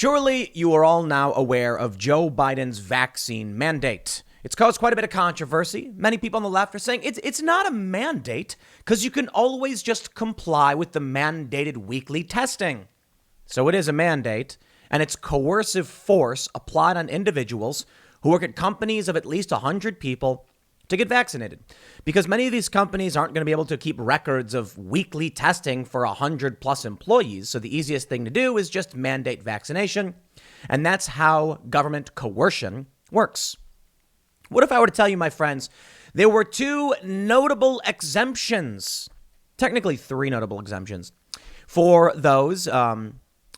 Surely you are all now aware of Joe Biden's vaccine mandate. It's caused quite a bit of controversy. Many people on the left are saying it's not a mandate because you can always just comply with the mandated weekly testing. So it is a mandate, and it's coercive force applied on individuals who work at companies of at least 100 people to get vaccinated, because many of these companies aren't going to be able to keep records of weekly testing for 100 plus employees. So the easiest thing to do is just mandate vaccination. And that's how government coercion works. What if I were to tell you, my friends, there were two notable exemptions, technically three notable exemptions for those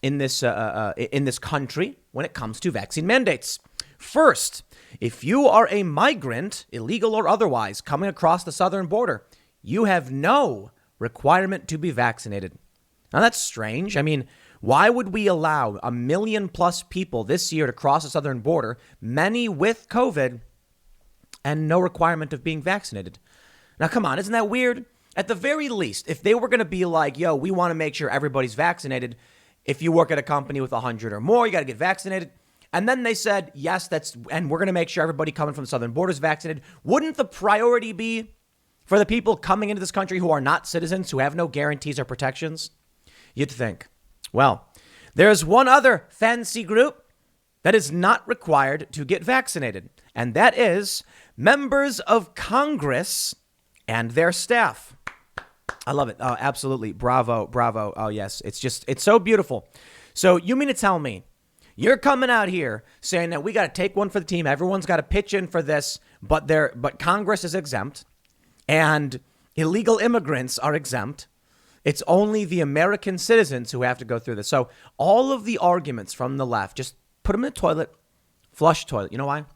in this country when it comes to vaccine mandates. First, if you are a migrant, illegal or otherwise, coming across the southern border, you have no requirement to be vaccinated. Now, that's strange. I mean, why would we allow 1 million plus people this year to cross the southern border, many with COVID, and no requirement of being vaccinated? Now, come on, isn't that weird? At the very least, if they were going to be like, yo, we want to make sure everybody's vaccinated. If you work at a company with 100 or more, you got to get vaccinated. And then they said, yes, and we're going to make sure everybody coming from the southern border is vaccinated. Wouldn't the priority be for the people coming into this country who are not citizens, who have no guarantees or protections? You'd think. Well, there's one other fancy group that is not required to get vaccinated, and that is members of Congress and their staff. I love it. Oh, absolutely. Bravo. Bravo. Oh, yes. It's so beautiful. So you mean to tell me you're coming out here saying that we got to take one for the team. Everyone's got to pitch in for this, but Congress is exempt and illegal immigrants are exempt. It's only the American citizens who have to go through this. So all of the arguments from the left, just put them in the toilet, flush toilet. You know why?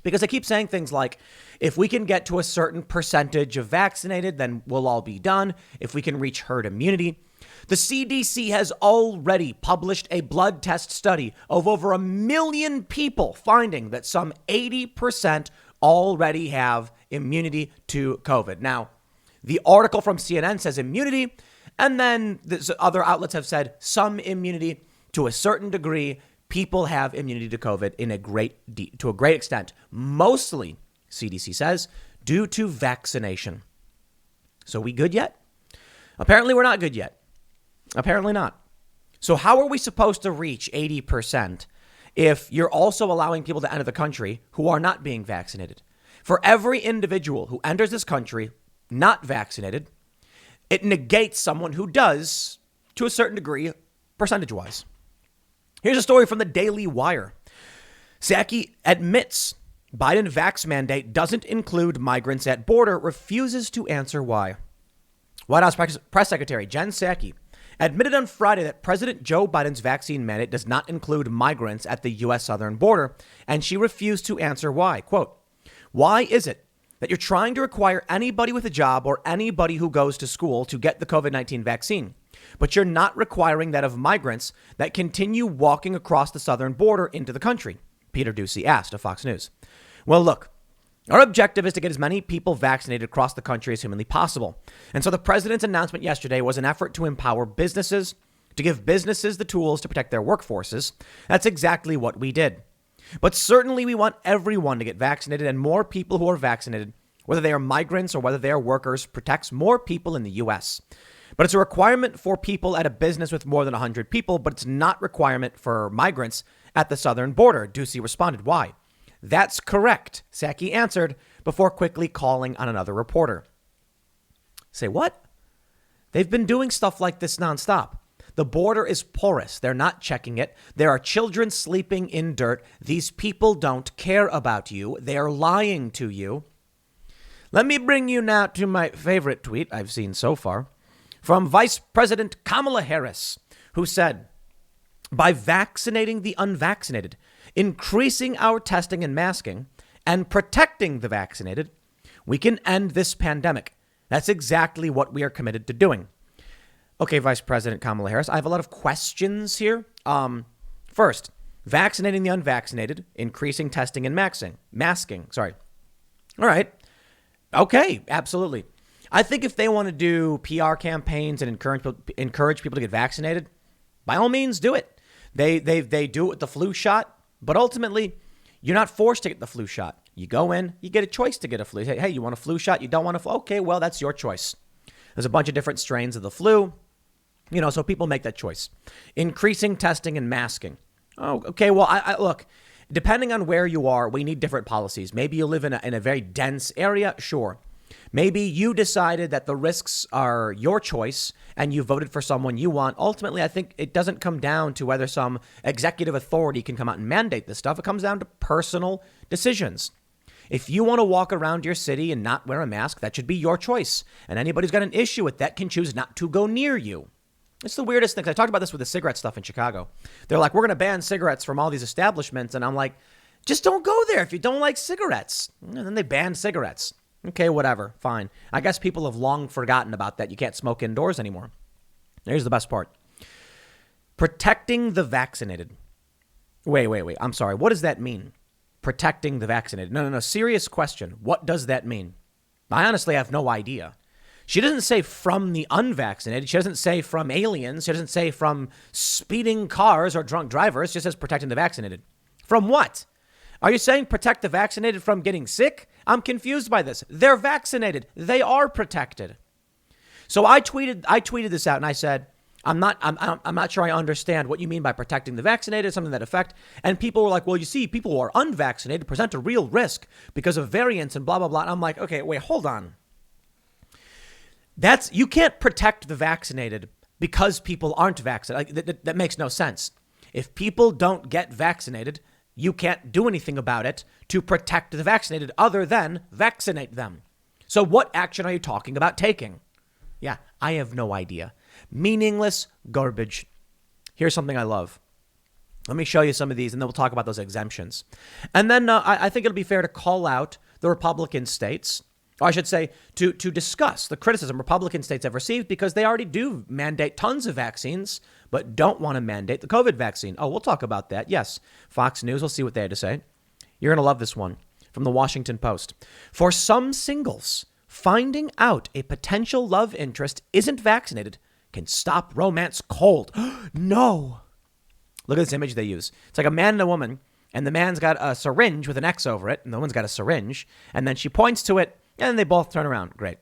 Because they keep saying things like, if we can get to a certain percentage of vaccinated, then we'll all be done. If we can reach herd immunity. The CDC has already published a blood test study of over 1 million people finding that some 80% already have immunity to COVID. Now, the article from CNN says immunity, and then other outlets have said some immunity to a certain degree. People have immunity to COVID to a great extent, mostly, CDC says, due to vaccination. So we good yet? Apparently we're not good yet. Apparently not. So how are we supposed to reach 80% if you're also allowing people to enter the country who are not being vaccinated? For every individual who enters this country not vaccinated, it negates someone who does to a certain degree, percentage-wise. Here's a story from the Daily Wire. Psaki admits Biden vax mandate doesn't include migrants at border, refuses to answer why. White House Press Secretary Jen Psaki admitted on Friday that President Joe Biden's vaccine mandate does not include migrants at the U.S. southern border, and she refused to answer why. Quote, why is it that you're trying to require anybody with a job or anybody who goes to school to get the COVID-19 vaccine, but you're not requiring that of migrants that continue walking across the southern border into the country? Peter Doocy asked of Fox News. Well, look, our objective is to get as many people vaccinated across the country as humanly possible. And so the president's announcement yesterday was an effort to empower businesses, to give businesses the tools to protect their workforces. That's exactly what we did. But certainly we want everyone to get vaccinated, and more people who are vaccinated, whether they are migrants or whether they are workers, protects more people in the U.S. But it's a requirement for people at a business with more than 100 people, but it's not a requirement for migrants at the southern border. Doocy responded, why? That's correct, Psaki answered before quickly calling on another reporter. Say what? They've been doing stuff like this nonstop. The border is porous. They're not checking it. There are children sleeping in dirt. These people don't care about you. They're lying to you. Let me bring you now to my favorite tweet I've seen so far from Vice President Kamala Harris, who said, by vaccinating the unvaccinated, increasing our testing and masking, and protecting the vaccinated, we can end this pandemic. That's exactly what we are committed to doing. Okay, Vice President Kamala Harris, I have a lot of questions here. First, vaccinating the unvaccinated, increasing testing and masking. All right. Okay, absolutely. I think if they want to do PR campaigns and encourage people to get vaccinated, by all means, do it. They do it with the flu shot, but ultimately, you're not forced to get the flu shot. You go in, you get a choice to get a flu. Hey, you want a flu shot? You don't want a flu? Okay, well, that's your choice. There's a bunch of different strains of the flu, so people make that choice. Increasing testing and masking. Oh, okay, well, I look, depending on where you are, we need different policies. Maybe you live in a very dense area, sure. Maybe you decided that the risks are your choice and you voted for someone you want. Ultimately, I think it doesn't come down to whether some executive authority can come out and mandate this stuff. It comes down to personal decisions. If you want to walk around your city and not wear a mask, that should be your choice. And anybody who's got an issue with that can choose not to go near you. It's the weirdest thing. I talked about this with the cigarette stuff in Chicago. They're like, we're going to ban cigarettes from all these establishments. And I'm like, just don't go there if you don't like cigarettes. And then they banned cigarettes. Okay, whatever. Fine. I guess people have long forgotten about that. You can't smoke indoors anymore. Here's the best part. Protecting the vaccinated. Wait. I'm sorry. What does that mean? Protecting the vaccinated. No. Serious question. What does that mean? I honestly have no idea. She doesn't say from the unvaccinated. She doesn't say from aliens. She doesn't say from speeding cars or drunk drivers. She just says protecting the vaccinated. From what? Are you saying protect the vaccinated from getting sick? I'm confused by this. They're vaccinated. They are protected. So I tweeted this out and I said, I'm not sure I understand what you mean by protecting the vaccinated, something to that effect. And people were like, well, you see, people who are unvaccinated present a real risk because of variants and blah, blah, blah. And I'm like, okay, wait, hold on. You can't protect the vaccinated because people aren't vaccinated. Like, that makes no sense. If people don't get vaccinated, you can't do anything about it to protect the vaccinated other than vaccinate them. So what action are you talking about taking? Yeah, I have no idea. Meaningless garbage. Here's something I love. Let me show you some of these, and then we'll talk about those exemptions. And then I think it'll be fair to call out the Republican states, or I should say, to discuss the criticism Republican states have received because they already do mandate tons of vaccines, but don't want to mandate the COVID vaccine. Oh, we'll talk about that. Yes, Fox News, we'll see what they had to say. You're going to love this one from the Washington Post. For some singles, finding out a potential love interest isn't vaccinated can stop romance cold. No. Look at this image they use. It's like a man and a woman, and the man's got a syringe with an X over it, and the woman's got a syringe, and then she points to it, and they both turn around. Great.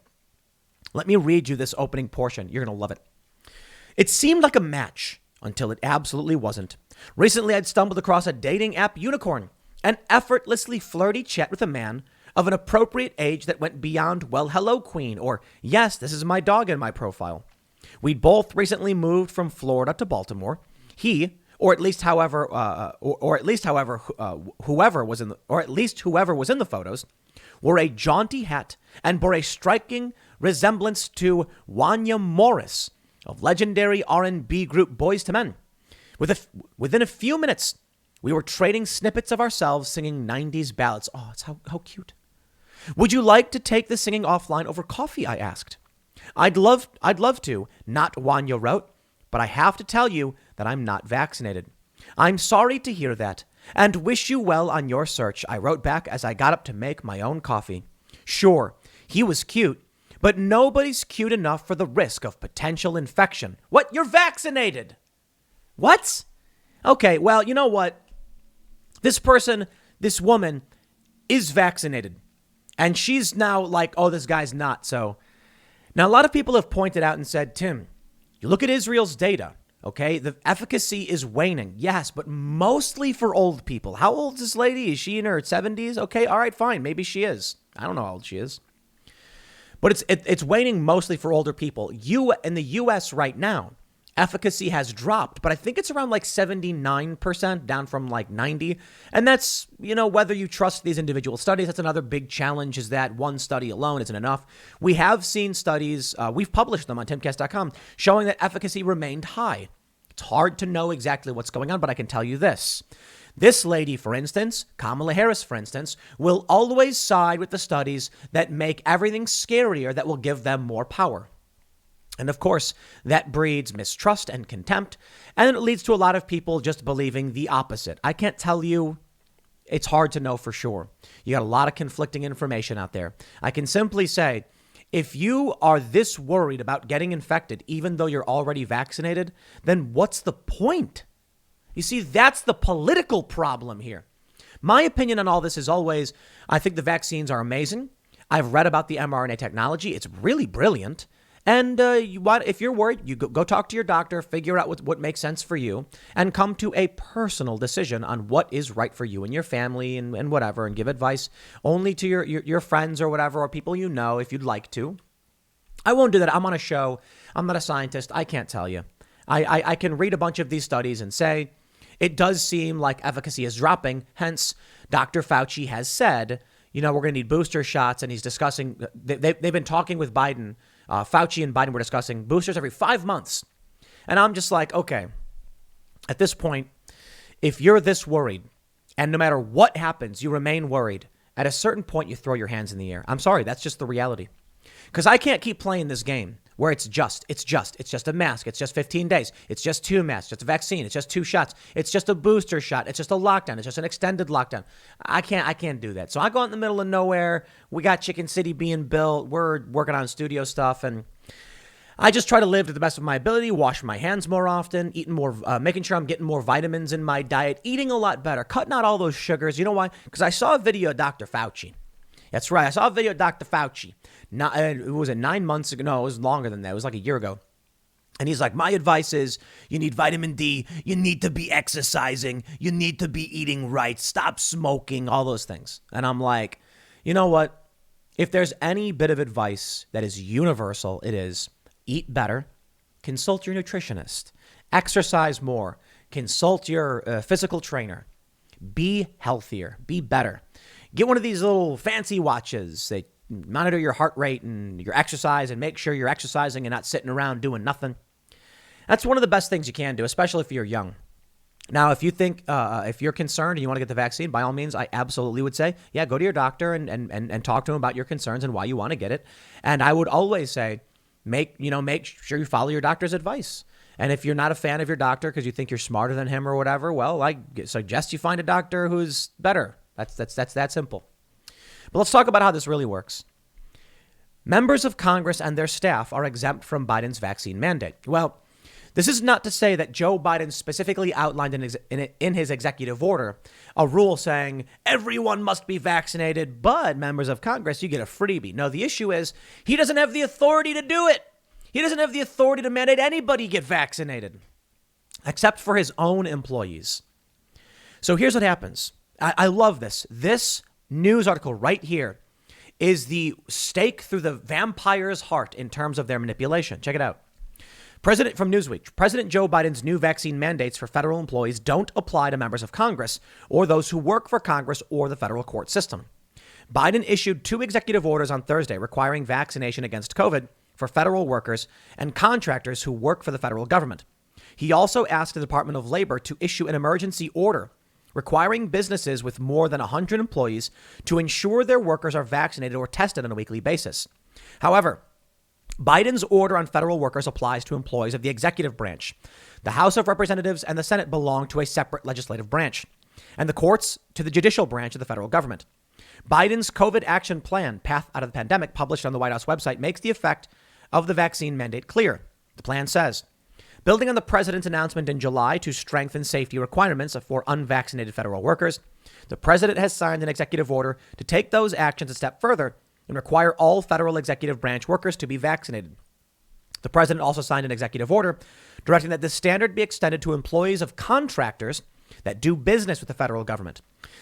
Let me read you this opening portion. You're going to love it. It seemed like a match until it absolutely wasn't. Recently, I'd stumbled across a dating app unicorn, an effortlessly flirty chat with a man of an appropriate age that went beyond, well, hello, queen, or yes, this is my dog in my profile. We'd both recently moved from Florida to Baltimore. He, whoever was in the photos, wore a jaunty hat and bore a striking resemblance to Wanya Morris of legendary R&B group Boyz II Men. Within a few minutes, we were trading snippets of ourselves singing 90s ballads. Oh, it's how cute. Would you like to take the singing offline over coffee? I asked. I'd love to, not Wanya wrote, but I have to tell you that I'm not vaccinated. I'm sorry to hear that and wish you well on your search, I wrote back as I got up to make my own coffee. Sure, he was cute, but nobody's cute enough for the risk of potential infection. What? You're vaccinated? What? Okay, well, you know what? This woman is vaccinated. And she's now like, oh, this guy's not. So now a lot of people have pointed out and said, Tim, you look at Israel's data, okay? The efficacy is waning. Yes, but mostly for old people. How old is this lady? Is she in her 70s? Okay, all right, fine. Maybe she is. I don't know how old she is. But it's waning mostly for older people. In the U.S. right now, efficacy has dropped, but I think it's around like 79%, down from like 90. And that's, whether you trust these individual studies, that's another big challenge, is that one study alone isn't enough. We have seen studies, we've published them on timcast.com, showing that efficacy remained high. It's hard to know exactly what's going on, but I can tell you this. This lady, for instance, Kamala Harris, for instance, will always side with the studies that make everything scarier, that will give them more power. And of course, that breeds mistrust and contempt, and it leads to a lot of people just believing the opposite. I can't tell you. It's hard to know for sure. You got a lot of conflicting information out there. I can simply say, if you are this worried about getting infected, even though you're already vaccinated, then what's the point? You see, that's the political problem here. My opinion on all this is always, I think the vaccines are amazing. I've read about the mRNA technology. It's really brilliant. And if you're worried, you go talk to your doctor, figure out what makes sense for you, and come to a personal decision on what is right for you and your family and whatever, and give advice only to your friends or whatever, or people you know if you'd like to. I won't do that. I'm on a show. I'm not a scientist. I can't tell you. I can read a bunch of these studies and say, it does seem like efficacy is dropping. Hence, Dr. Fauci has said, we're going to need booster shots. And he's discussing, they've been talking with Biden. Fauci and Biden were discussing boosters every 5 months. And I'm just like, okay, at this point, if you're this worried and no matter what happens, you remain worried, at a certain point, you throw your hands in the air. I'm sorry. That's just the reality. Because I can't keep playing this game where it's just a mask. It's just 15 days. It's just 2 masks, just a vaccine. It's just 2 shots. It's just a booster shot. It's just a lockdown. It's just an extended lockdown. I can't do that. So I go out in the middle of nowhere. We got Chicken City being built. We're working on studio stuff. And I just try to live to the best of my ability, wash my hands more often, eating more, making sure I'm getting more vitamins in my diet, eating a lot better, cutting out all those sugars. You know why? Because I saw a video of Dr. Fauci. That's right. I saw a video of Dr. Fauci. It was 9 months ago. No, it was longer than that. It was like a year ago. And he's like, my advice is you need vitamin D. You need to be exercising. You need to be eating right. Stop smoking, all those things. And I'm like, you know what? If there's any bit of advice that is universal, it is eat better, consult your nutritionist, exercise more, consult your physical trainer, be healthier, be better. Get one of these little fancy watches. They monitor your heart rate and your exercise and make sure you're exercising and not sitting around doing nothing. That's one of the best things you can do, especially if you're young. Now, if you think, if you're concerned and you want to get the vaccine, by all means, I absolutely would say, yeah, go to your doctor and talk to him about your concerns and why you want to get it. And I would always say, make sure you follow your doctor's advice. And if you're not a fan of your doctor because you think you're smarter than him or whatever, well, I suggest you find a doctor who's better. That's that simple. But let's talk about how this really works. Members of Congress and their staff are exempt from Biden's vaccine mandate. Well, this is not to say that Joe Biden specifically outlined in his executive order a rule saying everyone must be vaccinated, but members of Congress, you get a freebie. No, the issue is he doesn't have the authority to do it. He doesn't have the authority to mandate anybody get vaccinated, except for his own employees. So here's what happens. I love this. This news article right here is the stake through the vampire's heart in terms of their manipulation. Check it out. From Newsweek, President Joe Biden's new vaccine mandates for federal employees don't apply to members of Congress or those who work for Congress or the federal court system. Biden issued 2 executive orders on Thursday requiring vaccination against COVID for federal workers and contractors who work for the federal government. He also asked the Department of Labor to issue an emergency order requiring businesses with more than 100 employees to ensure their workers are vaccinated or tested on a weekly basis. However, Biden's order on federal workers applies to employees of the executive branch. The House of Representatives and the Senate belong to a separate legislative branch, and the courts to the judicial branch of the federal government. Biden's COVID action plan, Path Out of the Pandemic, published on the White House website, makes the effect of the vaccine mandate clear. The plan says, building on the president's announcement in July to strengthen safety requirements for unvaccinated federal workers, the president has signed an executive order to take those actions a step further and require all federal executive branch workers to be vaccinated. The president also signed an executive order directing that this standard be extended to employees of contractors that do business with the federal government.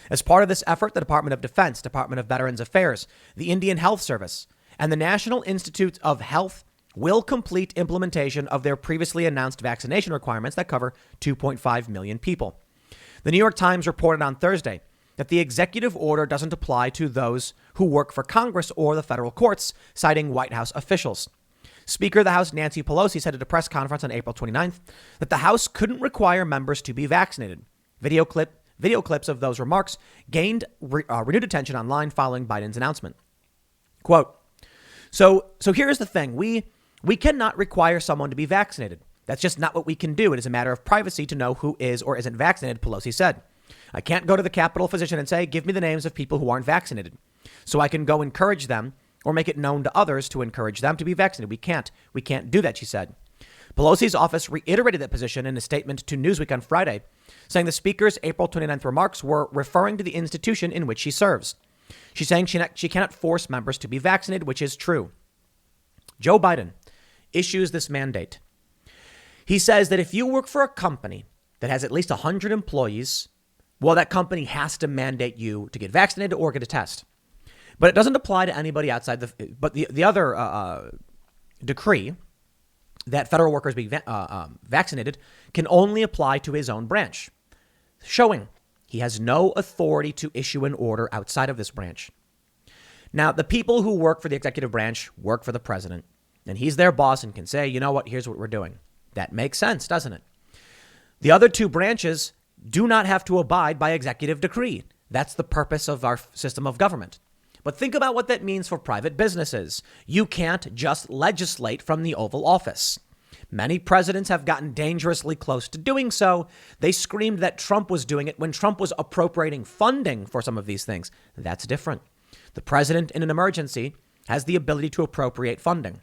As part of this effort, the Department of Defense, Department of Veterans Affairs, the Indian Health Service, and the National Institute of Health will complete implementation of their previously announced vaccination requirements that cover 2.5 million people. The New York Times reported on Thursday that the executive order doesn't apply to those who work for Congress or the federal courts, citing White House officials. Speaker of the House Nancy Pelosi said at a press conference on April 29th that the House couldn't require members to be vaccinated. Video clips of those remarks gained renewed attention online following Biden's announcement. Quote, so here's the thing. We cannot require someone to be vaccinated. That's just not what we can do. It is a matter of privacy to know who is or isn't vaccinated, Pelosi said. I can't go to the Capitol physician and say, give me the names of people who aren't vaccinated so I can go encourage them or make it known to others to encourage them to be vaccinated. We can't do that, she said. Pelosi's office reiterated that position in a statement to Newsweek on Friday, saying the speaker's April 29th remarks were referring to the institution in which she serves. She's saying she cannot force members to be vaccinated, which is true. Joe Biden issues this mandate. He says that if you work for a company that has at least 100 employees, well, that company has to mandate you to get vaccinated or get a test. But it doesn't apply to anybody outside the other decree that federal workers be vaccinated can only apply to his own branch, showing he has no authority to issue an order outside of this branch. Now, the people who work for the executive branch work for the president, and he's their boss and can say, you know what, here's what we're doing. That makes sense, doesn't it? The other two branches do not have to abide by executive decree. That's the purpose of our system of government. But think about what that means for private businesses. You can't just legislate from the Oval Office. Many presidents have gotten dangerously close to doing so. They screamed that Trump was doing it when Trump was appropriating funding for some of these things. That's different. The president in an emergency has the ability to appropriate funding.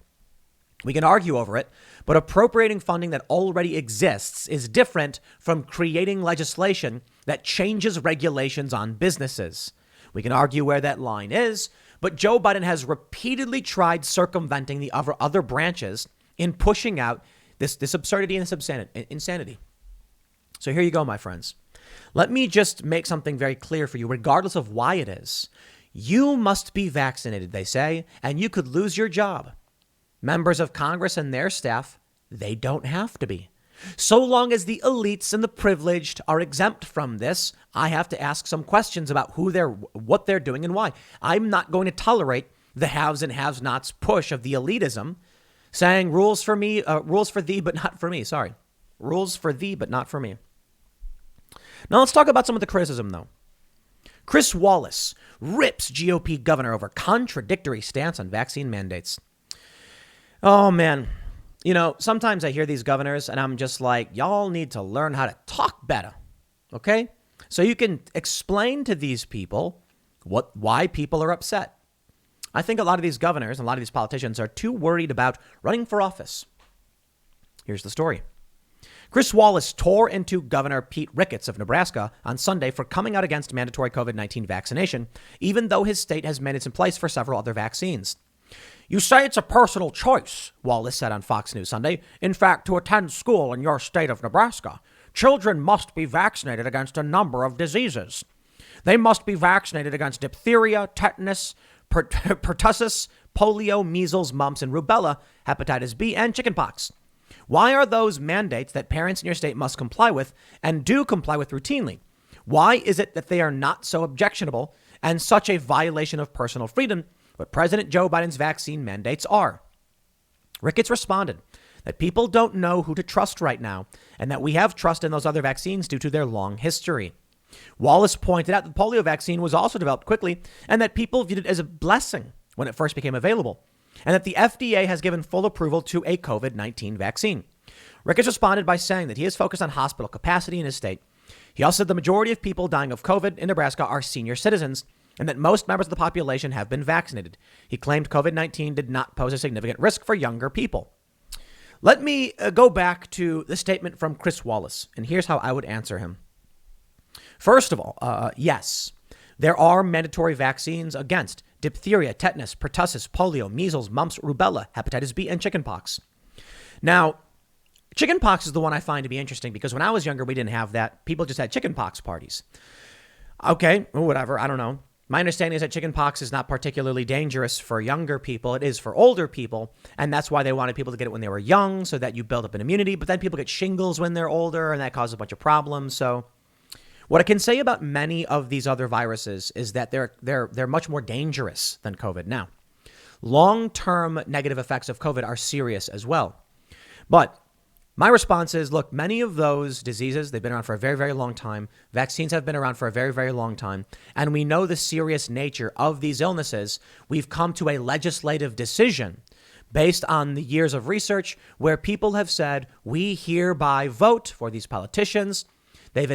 We can argue over it, but appropriating funding that already exists is different from creating legislation that changes regulations on businesses. We can argue where that line is, but Joe Biden has repeatedly tried circumventing the other branches in pushing out this absurdity and this insanity. So here you go, my friends. Let me just make something very clear for you, regardless of why it is. You must be vaccinated, they say, and you could lose your job. Members of Congress and their staff, they don't have to be. So long as the elites and the privileged are exempt from this, I have to ask some questions about what they're doing and why. I'm not going to tolerate the haves and have-nots push of the elitism, saying rules for thee, but not for me. Sorry. Rules for thee, but not for me. Now let's talk about some of the criticism, though. Chris Wallace rips GOP governor over contradictory stance on vaccine mandates. Oh, man. You know, sometimes I hear these governors and I'm just like, y'all need to learn how to talk better. Okay? So you can explain to these people why people are upset. I think a lot of these governors and a lot of these politicians are too worried about running for office. Here's the story. Chris Wallace tore into Governor Pete Ricketts of Nebraska on Sunday for coming out against mandatory COVID-19 vaccination, even though his state has mandates in place for several other vaccines. You say it's a personal choice, Wallace said on Fox News Sunday. In fact, to attend school in your state of Nebraska, children must be vaccinated against a number of diseases. They must be vaccinated against diphtheria, tetanus, pertussis, polio, measles, mumps, and rubella, hepatitis B, and chickenpox. Why are those mandates that parents in your state must comply with and do comply with routinely? Why is it that they are not so objectionable and such a violation of personal freedom, but President Joe Biden's vaccine mandates are? Ricketts responded that people don't know who to trust right now and that we have trust in those other vaccines due to their long history. Wallace pointed out that the polio vaccine was also developed quickly and that people viewed it as a blessing when it first became available, and that the FDA has given full approval to a COVID-19 vaccine. Ricketts responded by saying that he is focused on hospital capacity in his state. He also said the majority of people dying of COVID in Nebraska are senior citizens and that most members of the population have been vaccinated. He claimed COVID-19 did not pose a significant risk for younger people. Let me go back to the statement from Chris Wallace, and here's how I would answer him. First of all, yes, there are mandatory vaccines against diphtheria, tetanus, pertussis, polio, measles, mumps, rubella, hepatitis B, and chickenpox. Now, chickenpox is the one I find to be interesting because when I was younger, we didn't have that. People just had chickenpox parties. Okay, whatever, I don't know. My understanding is that chickenpox is not particularly dangerous for younger people. It is for older people, and that's why they wanted people to get it when they were young so that you build up an immunity. But then people get shingles when they're older, and that causes a bunch of problems. So what I can say about many of these other viruses is that they're much more dangerous than COVID. Now, long-term negative effects of COVID are serious as well. But my response is, look, many of those diseases, they've been around for a very, very long time. Vaccines have been around for a very, very long time. And we know the serious nature of these illnesses. We've come to a legislative decision based on the years of research where people have said, we hereby vote for these politicians. They've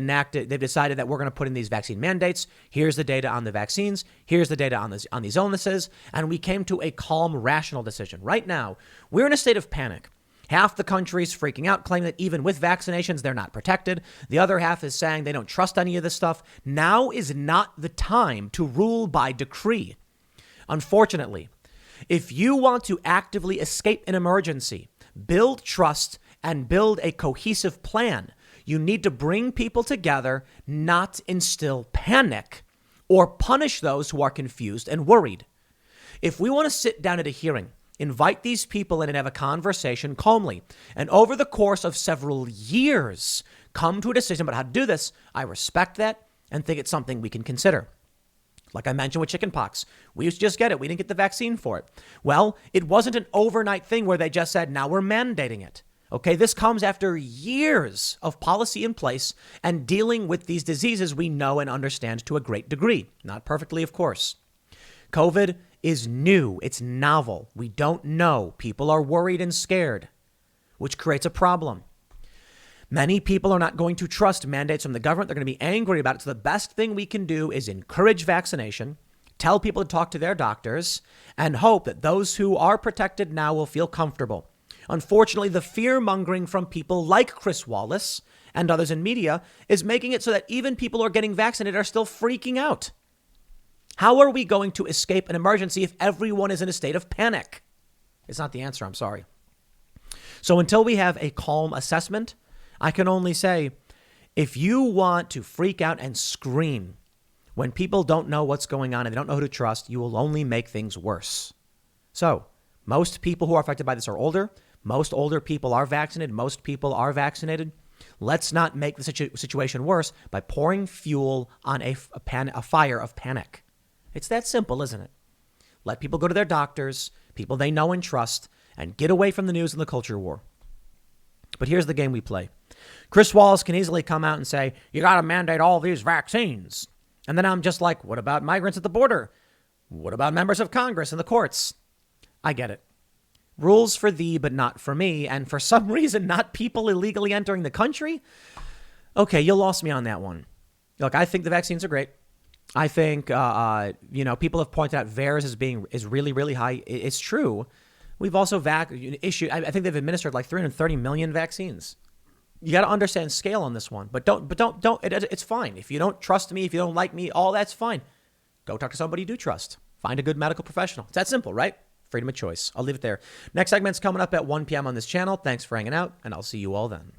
decided that we're going to put in these vaccine mandates. Here's the data on the vaccines. Here's the data on these illnesses. And we came to a calm, rational decision. Right now, we're in a state of panic. Half the country is freaking out, claiming that even with vaccinations, they're not protected. The other half is saying they don't trust any of this stuff. Now is not the time to rule by decree. Unfortunately, if you want to actively escape an emergency, build trust, and build a cohesive plan, you need to bring people together, not instill panic or punish those who are confused and worried. If we want to sit down at a hearing, invite these people in and have a conversation calmly, and over the course of several years, come to a decision about how to do this, I respect that and think it's something we can consider. Like I mentioned with chickenpox, we used to just get it. We didn't get the vaccine for it. Well, it wasn't an overnight thing where they just said, now we're mandating it. Okay, this comes after years of policy in place and dealing with these diseases we know and understand to a great degree. Not perfectly, of course. COVID is new. It's novel. We don't know. People are worried and scared, which creates a problem. Many people are not going to trust mandates from the government. They're going to be angry about it. So the best thing we can do is encourage vaccination, tell people to talk to their doctors, and hope that those who are protected now will feel comfortable. Unfortunately, the fear mongering from people like Chris Wallace and others in media is making it so that even people who are getting vaccinated are still freaking out. How are we going to escape an emergency if everyone is in a state of panic? It's not the answer. I'm sorry. So until we have a calm assessment, I can only say, if you want to freak out and scream when people don't know what's going on and they don't know who to trust, you will only make things worse. So most people who are affected by this are older. Most older people are vaccinated. Most people are vaccinated. Let's not make the situation worse by pouring fuel on a fire of panic. It's that simple, isn't it? Let people go to their doctors, people they know and trust, and get away from the news and the culture war. But here's the game we play. Chris Wallace can easily come out and say, you got to mandate all these vaccines. And then I'm just like, what about migrants at the border? What about members of Congress and the courts? I get it. Rules for thee, but not for me. And for some reason, not people illegally entering the country. Okay, you lost me on that one. Look, I think the vaccines are great. I think, people have pointed out VAERS is really, really high. It's true. We've also issued, I think they've administered like 330 million vaccines. You got to understand scale on this one, but it's fine. If you don't trust me, if you don't like me, all that's fine. Go talk to somebody you do trust. Find a good medical professional. It's that simple, right? Freedom of choice. I'll leave it there. Next segment's coming up at 1 p.m. on this channel. Thanks for hanging out, and I'll see you all then.